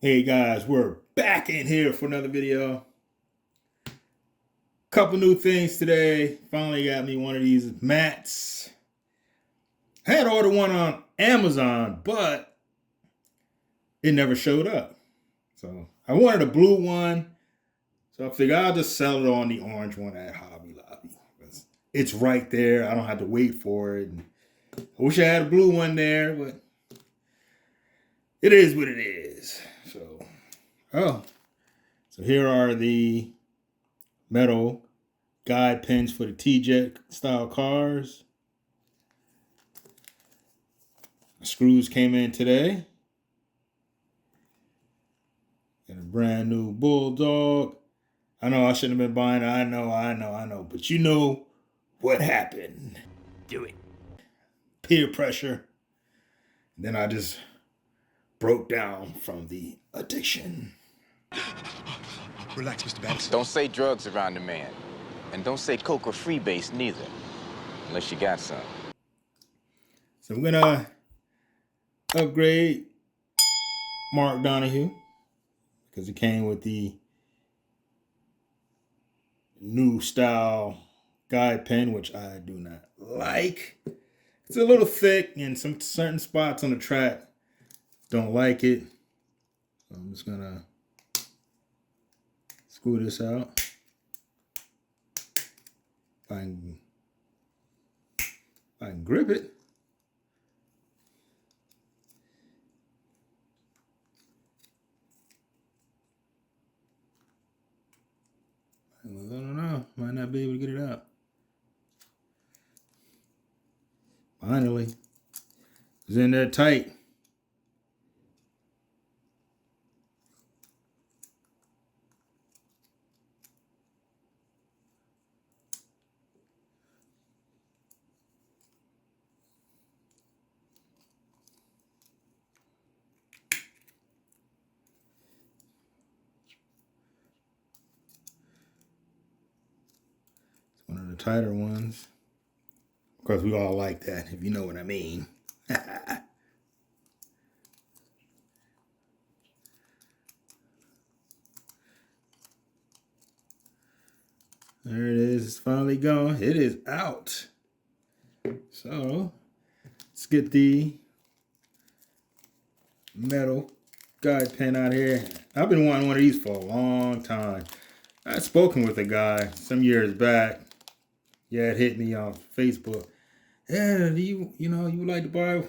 Hey guys, we're back in here for another video. Couple new things today. Finally got me one of these mats. I had ordered one on Amazon, but it never showed up. So I wanted a blue one. So I figured I'll just sell it on the orange one at Hobby Lobby. It's right there. I don't have to wait for it. I wish I had a blue one there, but it is what it is. So here are the metal guide pins for the T-Jet style cars. The screws came in today. And a brand new Bulldog. I know I shouldn't have been buying it. I know. But you know what happened. Do it. Peer pressure. And then I just broke down from the addiction. Relax, Mr. Banks. Don't say drugs around the man. And don't say coke or freebase neither. Unless you got some. So I'm gonna upgrade Mark Donahue because it came with the new style guide pen, which I do not like. It's a little thick in some certain spots on the track. Don't like it. So I'm just gonna screw this out. If I can grip it. I don't know. Might not be able to get it out. Finally. It's in there tight. One of the tighter ones. Of course, we all like that, if you know what I mean. There it is. It's finally gone. It is out. So, let's get the metal guide pen out here. I've been wanting one of these for a long time. I'd spoken with a guy some years back. Yeah, it hit me on Facebook. Yeah, do you would like to buy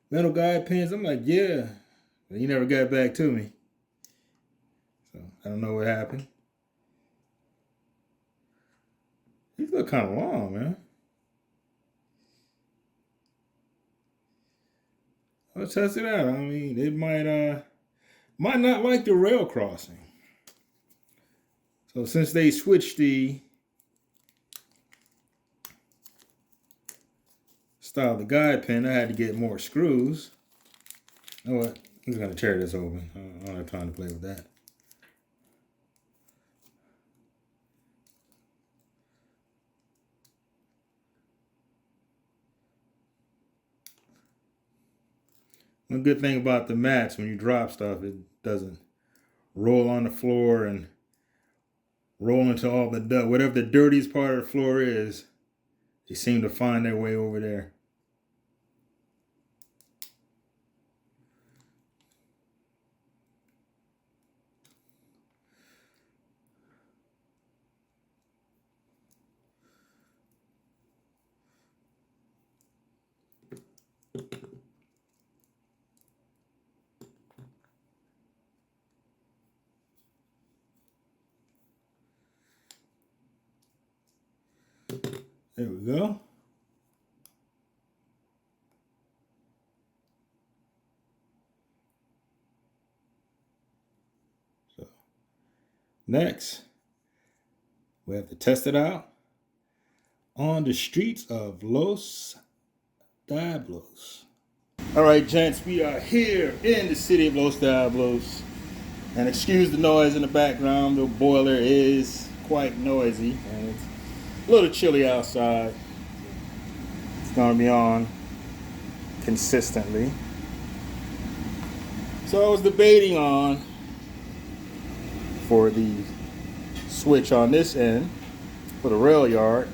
metal guide pens? I'm like, yeah. But he never got back to me. So I don't know what happened. These look kind of long, man. I'll test it out. I mean, it might not like the rail crossing. So since they switched the style of the guide pen, I had to get more screws. You know what? I'm just gonna tear this open. I don't have time to play with that. One good thing about the mats, when you drop stuff, it doesn't roll on the floor and roll into all the dirt. Whatever the dirtiest part of the floor is, they seem to find their way over there. There we go. So next, we have to test it out on the streets of Los Diablos. All right, gents, we are here in the city of Los Diablos. And excuse the noise in the background, the boiler is quite noisy and it's a little chilly outside. It's gonna be on consistently. So I was debating on for the switch on this end for the rail yard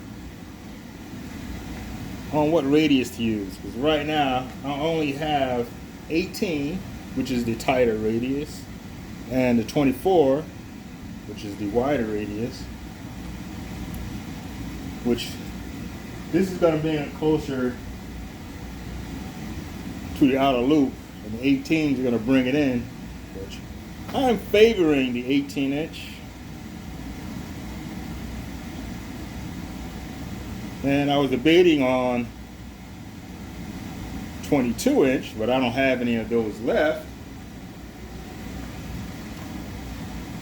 on what radius to use, because right now I only have 18, which is the tighter radius, and the 24, which is the wider radius, which this is going to be closer to the outer loop, and the 18s are going to bring it in, which I'm favoring the 18-inch. And I was debating on 22-inch, but I don't have any of those left.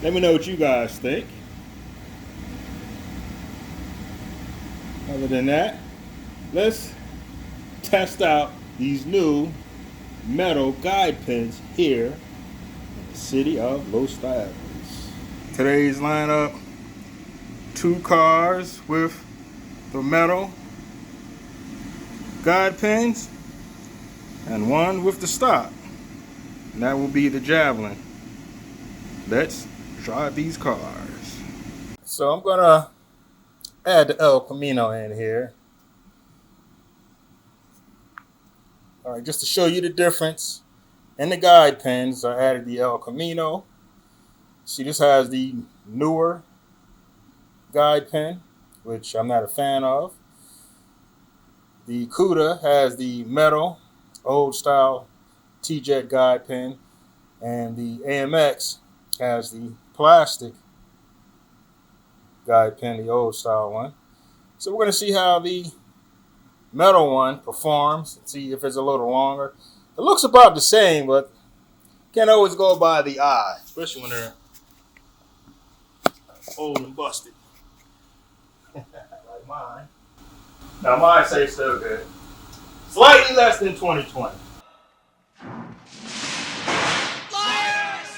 Let me know what you guys think. Other than that, let's test out these new metal guide pins here in the city of Los Diablos. Today's lineup, 2 cars with the metal guide pins and 1 with the stock, and that will be the Javelin. Let's drive these cars. So I'm gonna add the El Camino in here. All right, just to show you the difference in the guide pins, I added the El Camino. See, this has the newer guide pin, which I'm not a fan of. The CUDA has the metal, old style T-Jet guide pin, and the AMX has the plastic guide pin, the old style one. So we're going to see how the metal one performs, see if it's a little longer. It looks about the same, but can't always go by the eye, especially when they're old and busted. Like mine. Now mine say still good. Slightly less than 2020. Liars!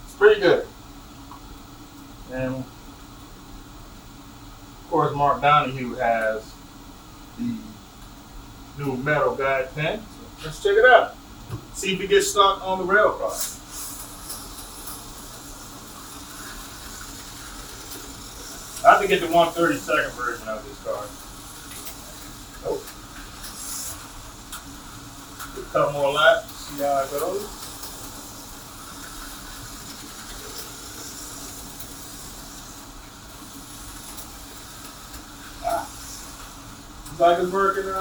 It's pretty good. And of course Mark Donahue has the new metal guide pin. So let's check it out. See if it gets stuck on the rail cross. I have to get the 132nd version of this car. Nope. A couple more laps, see how it goes. Looks like it's working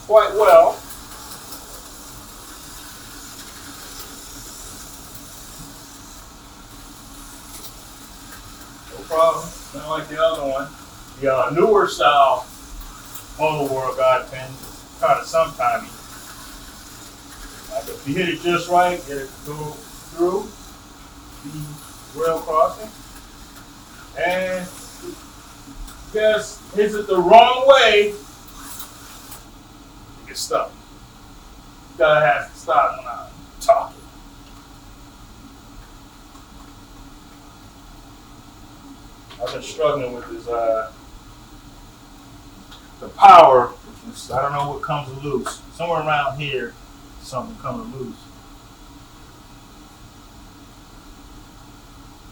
quite well. No problem. Not like the other one. The newer style Motor World guide pin is kind of sometimey. If you hit it just right, it'll go through the rail crossing. And just hits it the wrong way, you get stuck. You gotta have to stop when I'm talking. I've been struggling with this, the power, which I don't know what comes loose. Somewhere around here, something coming loose.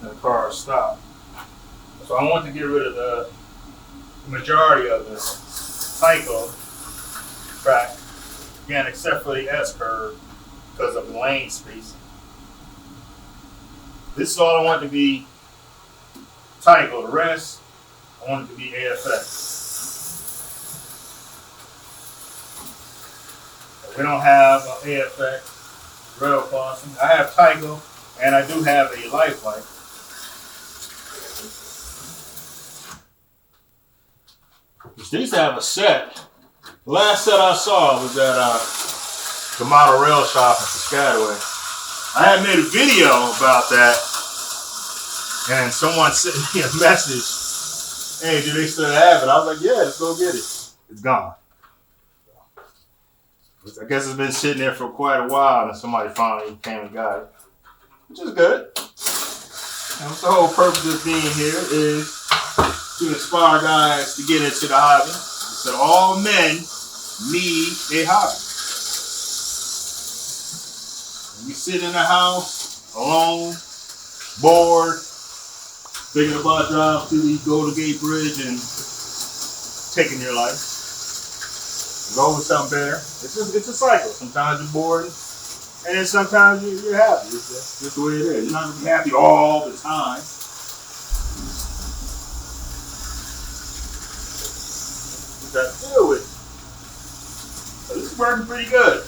And the car stopped. So I want to get rid of the majority of the Tyco track, again, except for the S-curve because of the lane spacing. This is all I want to be Tyco. The rest, I want it to be AFX. We don't have an AFX rail crossing. I have Tyco, and I do have a Lifelike. These have a set. The last set I saw was at the model rail shop in Piscataway. I had made a video about that, and someone sent me a message. Hey, do they still have it? I was like, yeah, let's go get it. It's gone. I guess it's been sitting there for quite a while, and somebody finally came and got it, which is good. And what's the whole purpose of being here is to inspire guys to get into the hobby. So all men need a hobby. You sit in the house alone, bored, thinking about driving to the Golden Gate Bridge and taking your life. Go with something better. It's a cycle. Sometimes you're bored, and then sometimes you're happy. It's just the way it is. You're not gonna be happy all the time. You got to deal with it. So this is working pretty good.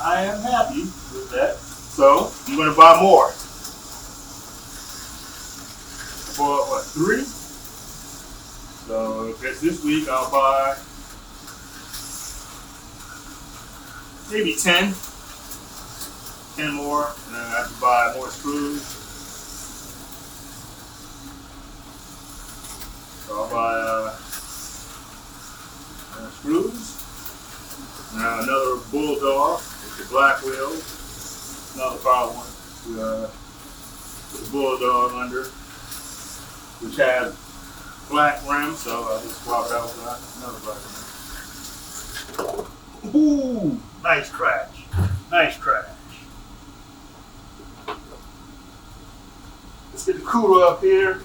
I am happy with that. So I'm gonna buy more. For what, 3? So I guess this week I'll buy maybe 10 more, and then I have to buy more screws. So I'll buy more screws. Another bulldog with the black wheels. Another power one with the bulldog under, which has black rims, so I'll just swap it out with another black rim. Ooh, nice crash. Nice crash. Let's get the cooler up here.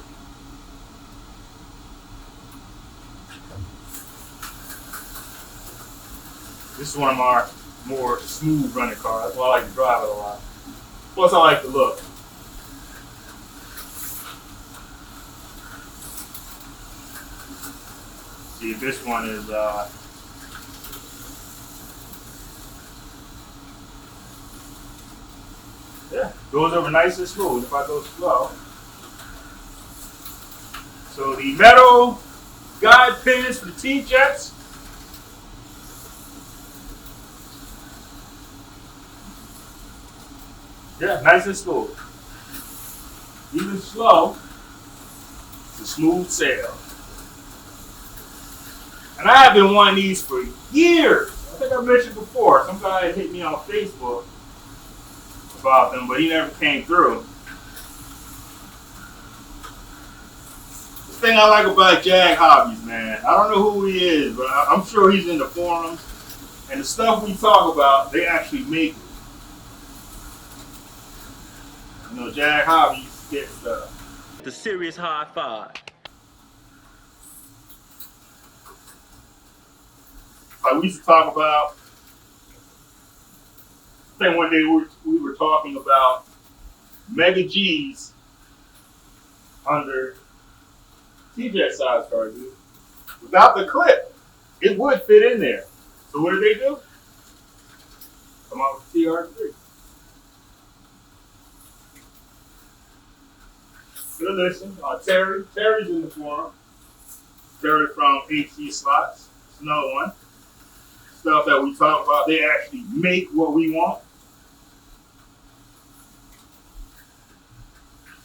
This is one of our more smooth running cars. That's why I like to drive it a lot. Plus, I like the look. See, this one is yeah, goes over nice and smooth if I go slow. So the metal guide pins for the T-jets. Yeah, nice and smooth. Even slow, it's a smooth sail. And I have been wanting these for years. I think I mentioned before. Some guy hit me on Facebook about them, but he never came through. The thing I like about Jag Hobbies, man, I don't know who he is, but I'm sure he's in the forums. And the stuff we talk about, they actually make it. You know, Jag Hobbies get stuff. The serious high five. Like we used to talk about, I think one day we were talking about Mega G's under T-Jet size car, dude. Without the clip, it would fit in there. So what did they do? Come out with TR3. Good listen. Terry's in the forum. Terry from HC Slots. It's another one. Stuff that we talk about, they actually make what we want.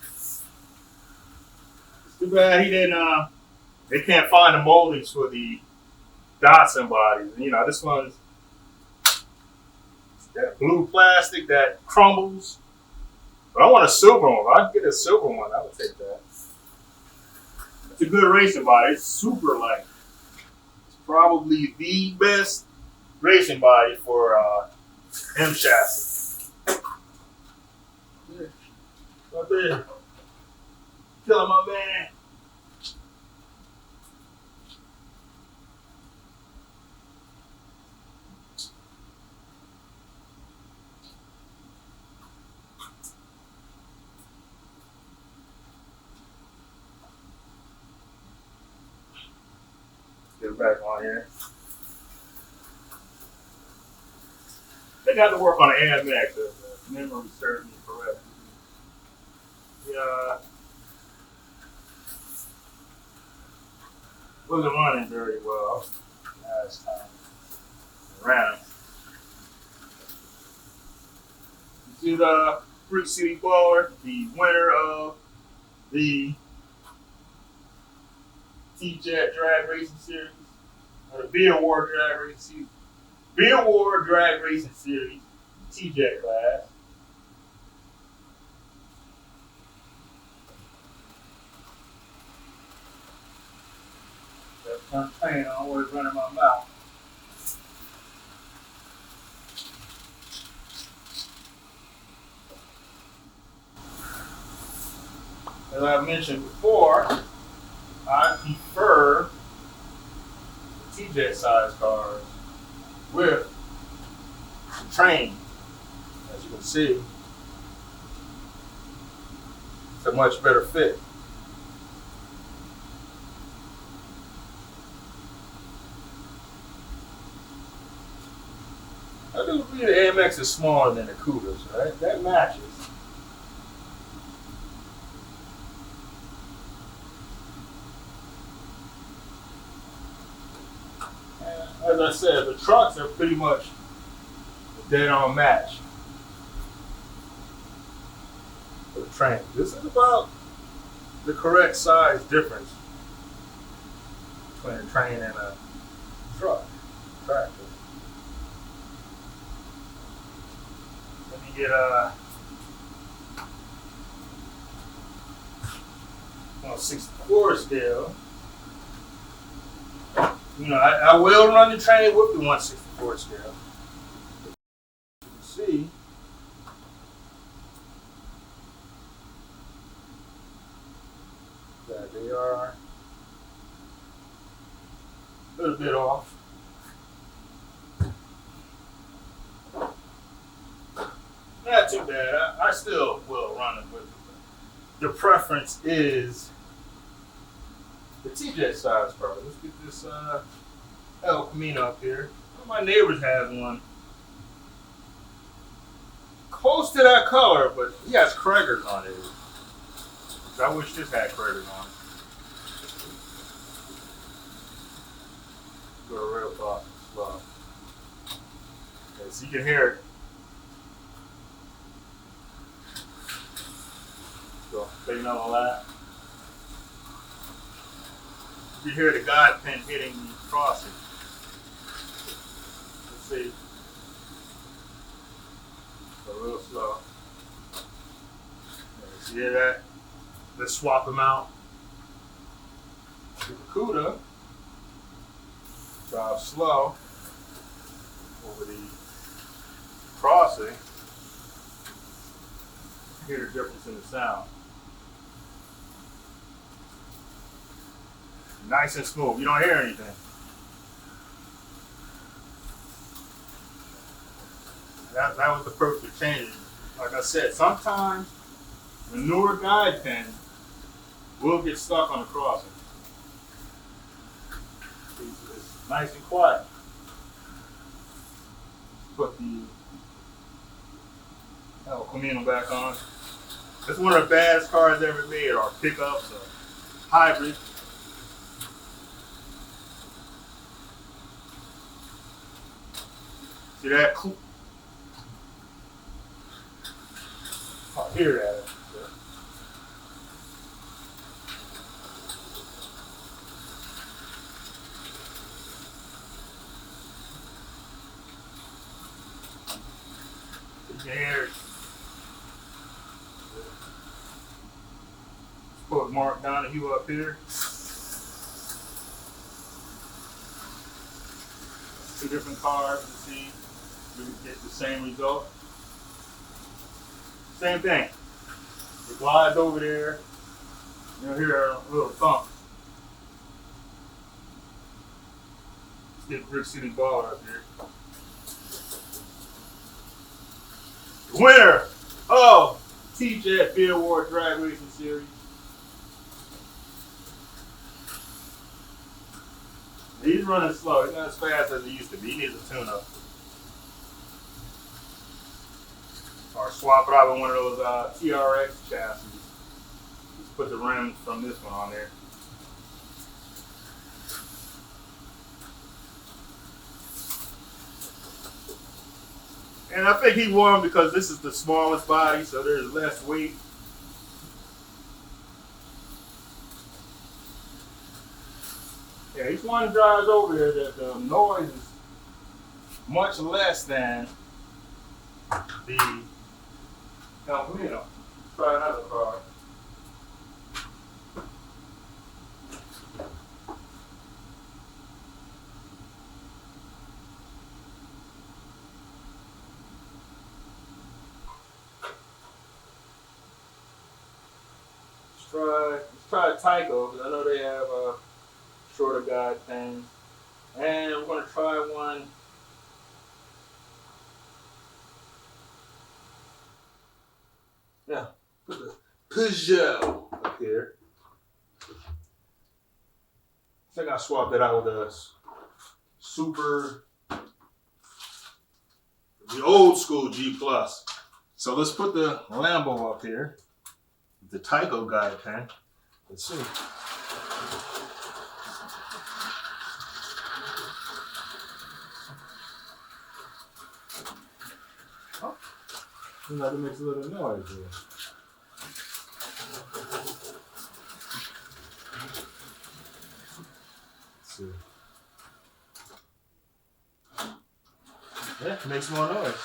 It's too bad he didn't, they can't find the moldings for the Datsun bodies. You know, this one's that blue plastic that crumbles. But I want a silver one. If I could get a silver one, I would take that. It's a good racing body. It's super light. It's probably the best racing body for M chassis. Up there. Killing my man. Get back on here. They got to work on the AFX if memory serves me correct. Yeah. Wasn't running very well last time around. You see the Freak City Blower, the winner of the T-Jet Drag Racing Series, or the B-Award Drag Racing Series. B-Award Drag Racing Series, T-Jet class. I'm playing, I always running my mouth. I mentioned before, I prefer T-Jet size cars with the train. As you can see, it's a much better fit. I do believe the AMX is smaller than the Cuda, so that matches. And as I said, the trucks are pretty much a dead-on match for the train. This is about the correct size difference between a train and a tractor. Let me get on a 64 scale. You know, I will run the train with the 1/64 scale. You can see that they are a little bit off. Not too bad. I still will run it with it. The preference is the T-Jet size car. Let's get this El Camino up here. One of my neighbors has one close to that color, but he has Craigers on it. I wish this had Craigers on it. Go real fast, slow. Okay, so you can hear it. So, take another lap. You hear the guide pin hitting the crossing. Let's see. So a little slow. Okay, you hear that? Let's swap them out. The Cuda drive slow over the crossing. Hear the difference in the sound. Nice and smooth. You don't hear anything. That was the perfect change. Like I said, sometimes the newer guide pin will get stuck on the crossing. It's nice and quiet. Put the El Camino back on. It's one of the baddest cars ever made, or pickups, or hybrids. See that? I hear that. You can hear it. Let's put Mark Donahue up here. Two different cars to see. We get the same result. Same thing. It glides over there. You'll hear a little thump. Let's get Brick City Baller up here. The winner of T-Jet Beer Award Drag Racing Series. He's running slow. He's not as fast as he used to be. He needs a tune-up. Or swap it out with one of those TRX chassis. Just put the rims from this one on there. And I think he won because this is the smallest body, so there's less weight. Yeah, each one drives over there that the noise is much less than the El Camino. Try another car. try Tyco, because I know they have shorter guide things. And we're going to try one. Yeah, put the Peugeot up here. I think I swapped it out with a super, the old school G Plus. So let's put the Lambo up here, the Tyco guide pen. Let's see. Oh, seems like it makes a little noise here. Let's see. Yeah, it makes more noise.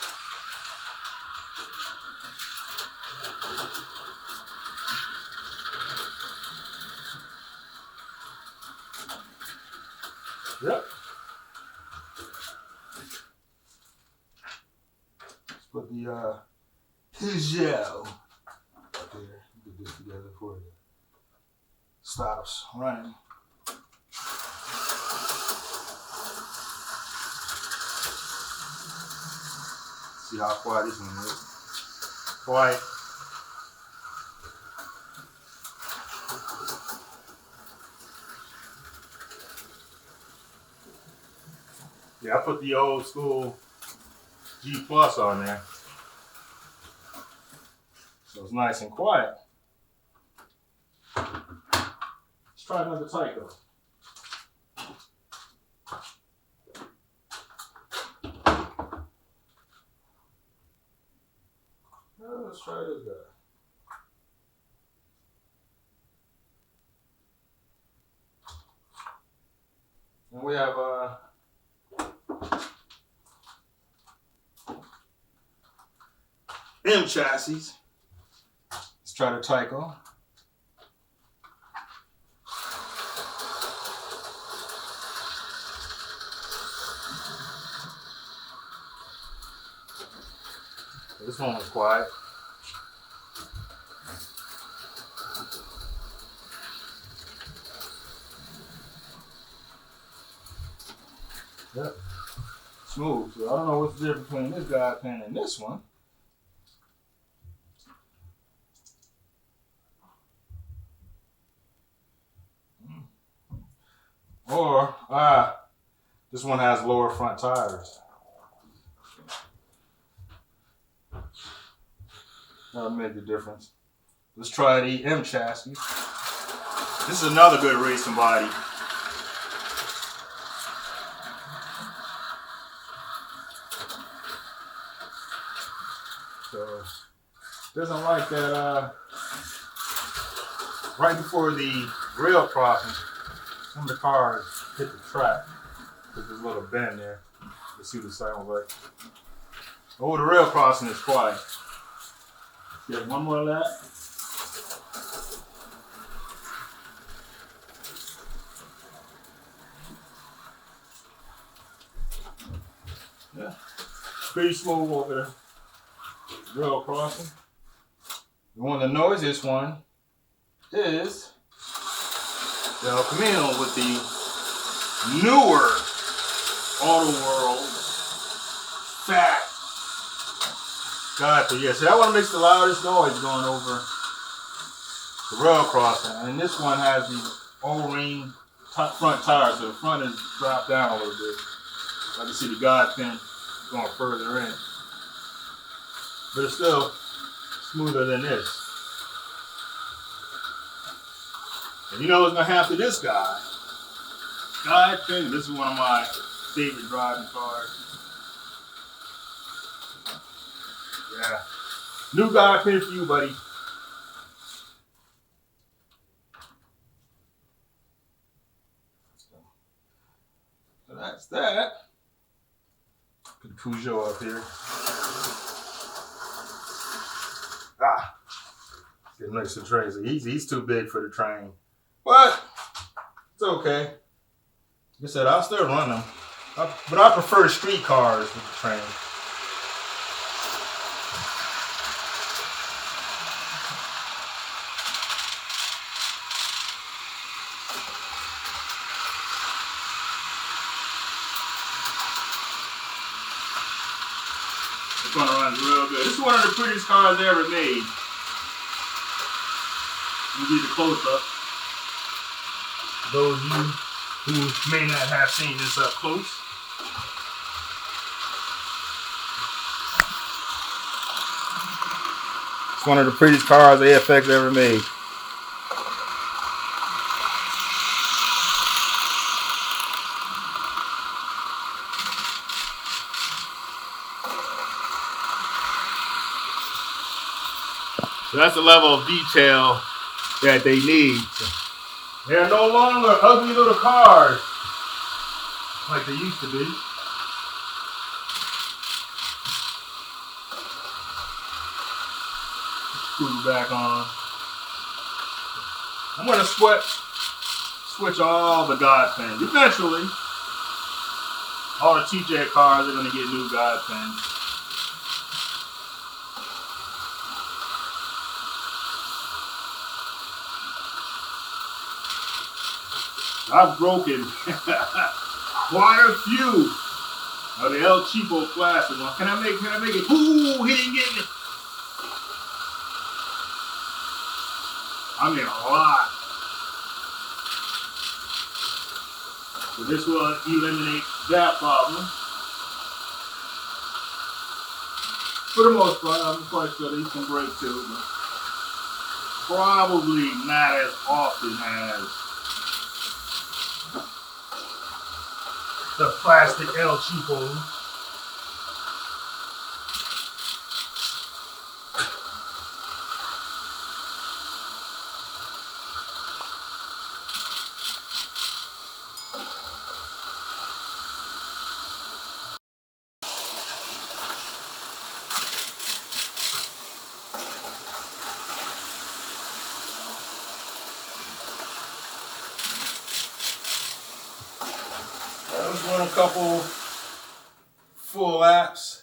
Yep. Let's put the Peugeot up here. Get this together for it. Stops running. See how quiet this one is. Quiet. Yeah, I put the old school G Plus on there. So it's nice and quiet. Let's try another Tyco. Let's try this guy. And we have M chassis. Let's try the Tyco. This one was quiet. Yep. Smooth. So I don't know what's the difference between this guide pen and this one. Or this one has lower front tires. That'll make the difference. Let's try the M chassis. This is another good racing body. So doesn't like that right before the rail crossing, some of the cars hit the track. There's this little bend there. Let's see what it sounds like. Oh, the rail crossing is quiet. Get one more of that. Yeah, pretty smooth over there. Rail crossing. One of the noisiest one is the El Camino with the newer Auto World fat guide. Yeah, so that one makes the loudest noise going over the rail crossing. And this one has the O-ring front tires, so the front is dropped down a little bit. I can see the guide pin going further in. But it's still smoother than this. And you know what's gonna happen to this guy? Guide pin, this is one of my favorite driving cars. Yeah. New guide pin for you, buddy. So that's that. Put the Peugeot up here. Get next to Tracy. He's too big for the train. But it's okay. Like I said, I'll still run them. But I prefer street cars with the train. good. This is one of the prettiest cars they ever made. Let me get the close up. Those of you who may not have seen this up close. It's one of the prettiest cars AFX ever made. So that's the level of detail that they need. They're no longer ugly little cars like they used to be. Screw back on. I'm gonna switch all the guide pins. Eventually, all the TJ cars are gonna get new guide pins. I've broken quite a few of the El Cheapo plastic one. Can I make it? Ooh, he didn't get me. I mean a lot. So this will eliminate that problem. For the most part, I'm quite sure these can break too, but probably not as often as the plastic El Cheapo. Let's run a couple full laps.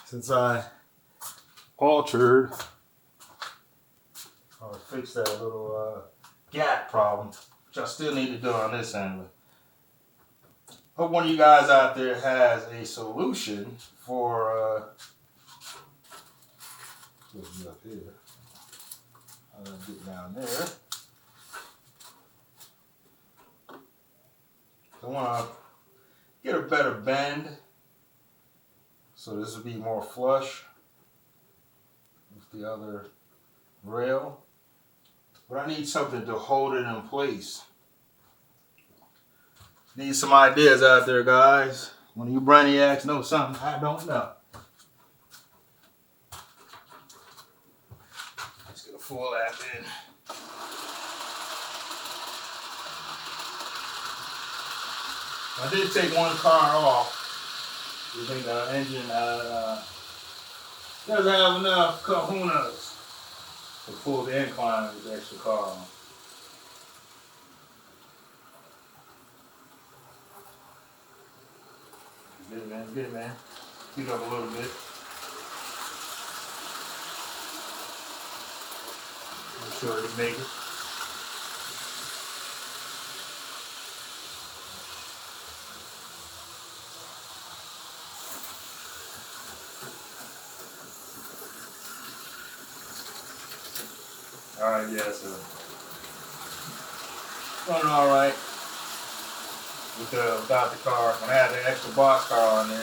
Since I altered or fixed that little gap problem, which I still need to do on this end. Hope one of you guys out there has a solution for up here. I'm gonna get down there. I want to get a better bend, so this will be more flush with the other rail. But I need something to hold it in place. Need some ideas out there, guys. One of you brainiacs know something I don't know. Let's get a full lap in. I did take one car off. You think the engine doesn't have enough kahunas to pull the incline with the extra car on. Good man, good man. Speed up a little bit. I'm sure it'll make it. All right, yeah, so running all right without the car. When I had the extra box car on there, I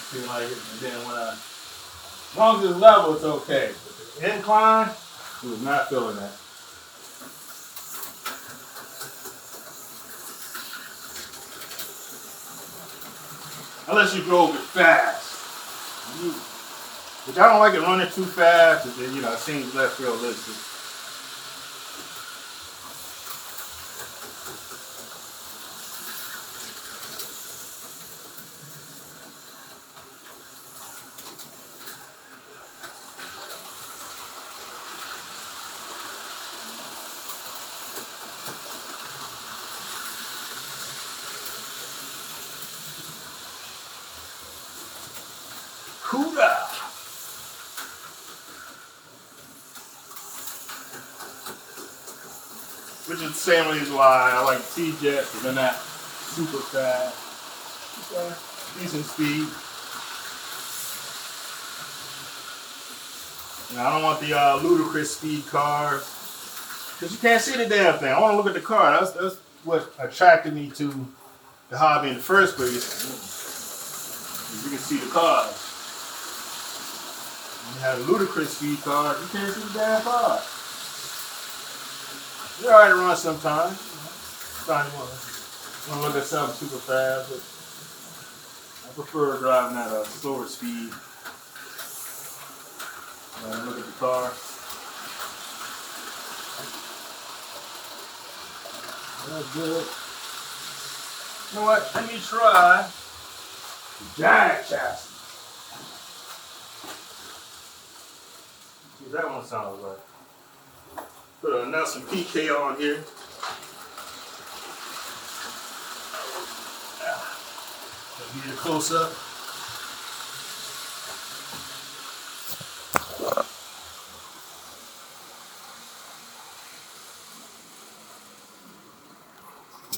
feel like it. And then as long as it's level, it's okay. But the incline, I was not feeling that. Unless you drove it fast. Which I don't like it running too fast, but then, it seems less realistic. Cuda! Which is the same reason why I like T-Jets, because they're not super fast. Decent speed. Now, I don't want the ludicrous speed cars because you can't see the damn thing. I want to look at the car. That's what attracted me to the hobby in the first place. You can see the cars. When you have a ludicrous speed car, you can't see the damn car. They're alright to run sometimes. Sometimes you want to look at something super fast, but I prefer driving at a slower speed. Look at the car. That's good. You know what? Let me try the giant chassis. See what that one sounds like. Put a Nelson PK on here. Give you a close up.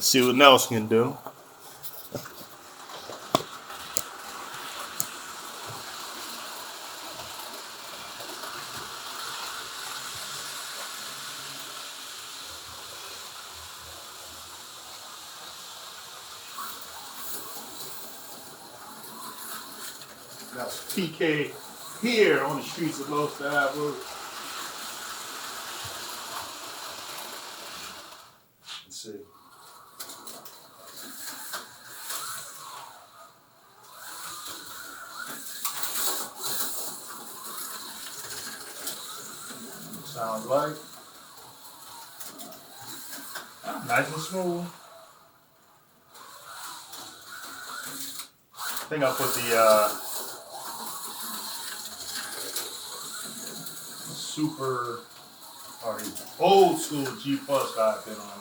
See what Nelson can do. That's PK here on the streets of Los Diablos. Let's see. Sounds like nice and smooth. I think I'll put the super or the old school G Plus cockpit on here.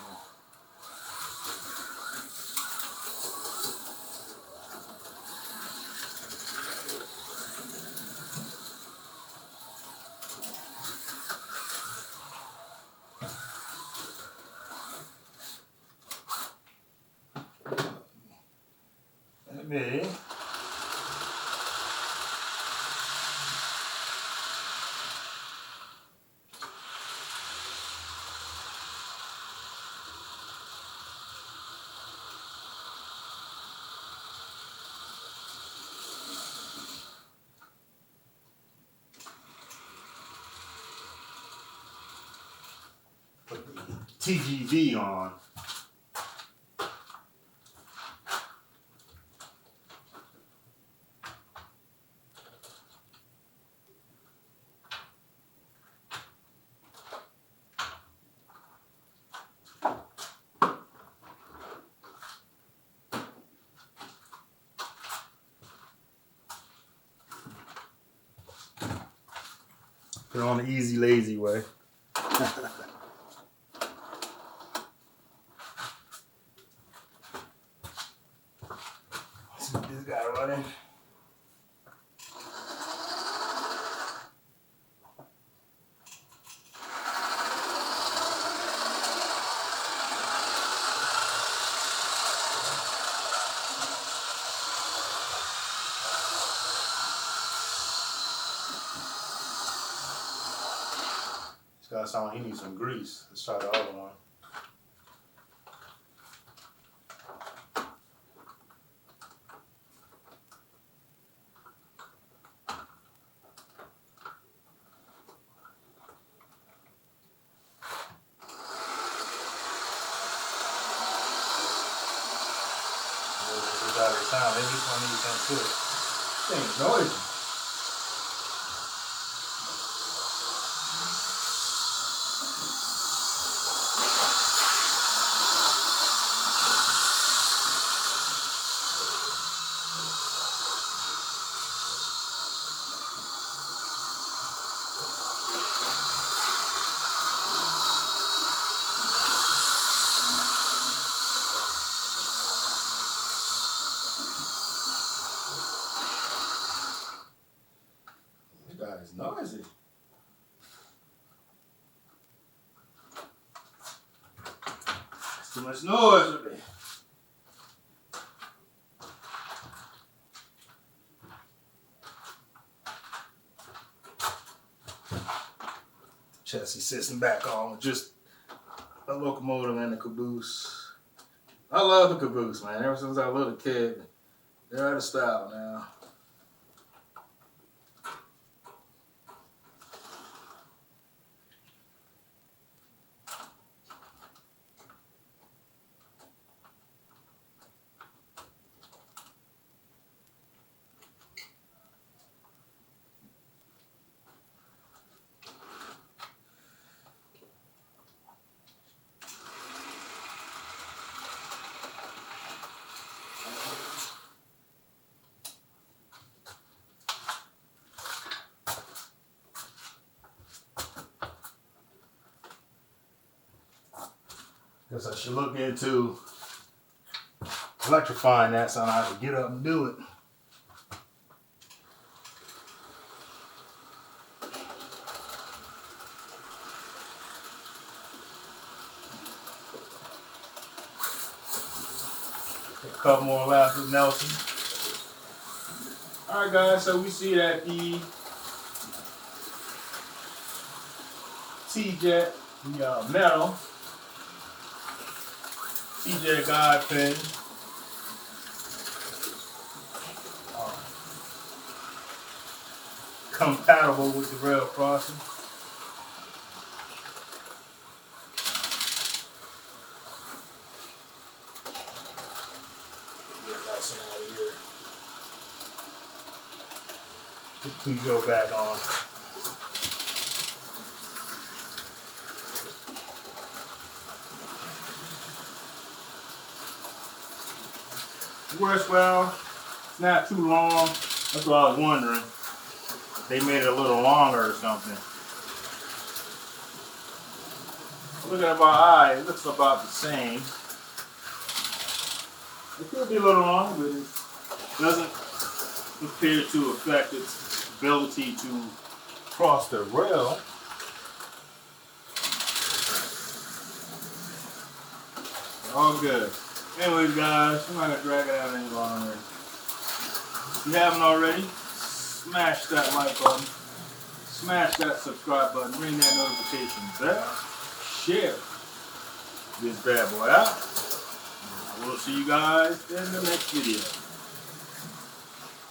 Let me put the TGV on. Put it on the easy, lazy way. Let's get this guy running. This guy sounds like he needs some grease. Let's try the other one. Out of town. Maybe this one needs some too. Thing's noisy. It's noisy. It's too much noise with me. sitting back on with just a locomotive and the caboose. I love the caboose, man. Ever since I was a little kid, they're out of style now. Guess I should look into electrifying that so I don't have to get up and do it. A couple more laps with Nelson. Alright guys, so we see that the T-Jet, the metal T-Jet guide pin compatible with the rail crossing. Get that some out of here. Put the go back on. Works well. It's not too long. That's what I was wondering. They made it a little longer or something. Look at my eye. It looks about the same. It could be a little long, but it doesn't appear to affect its ability to cross the rail. All good. Anyways, guys, I'm not gonna drag it out any longer. If you haven't already, smash that like button, smash that subscribe button, ring that notification bell, share this bad boy out. We'll see you guys in the next video.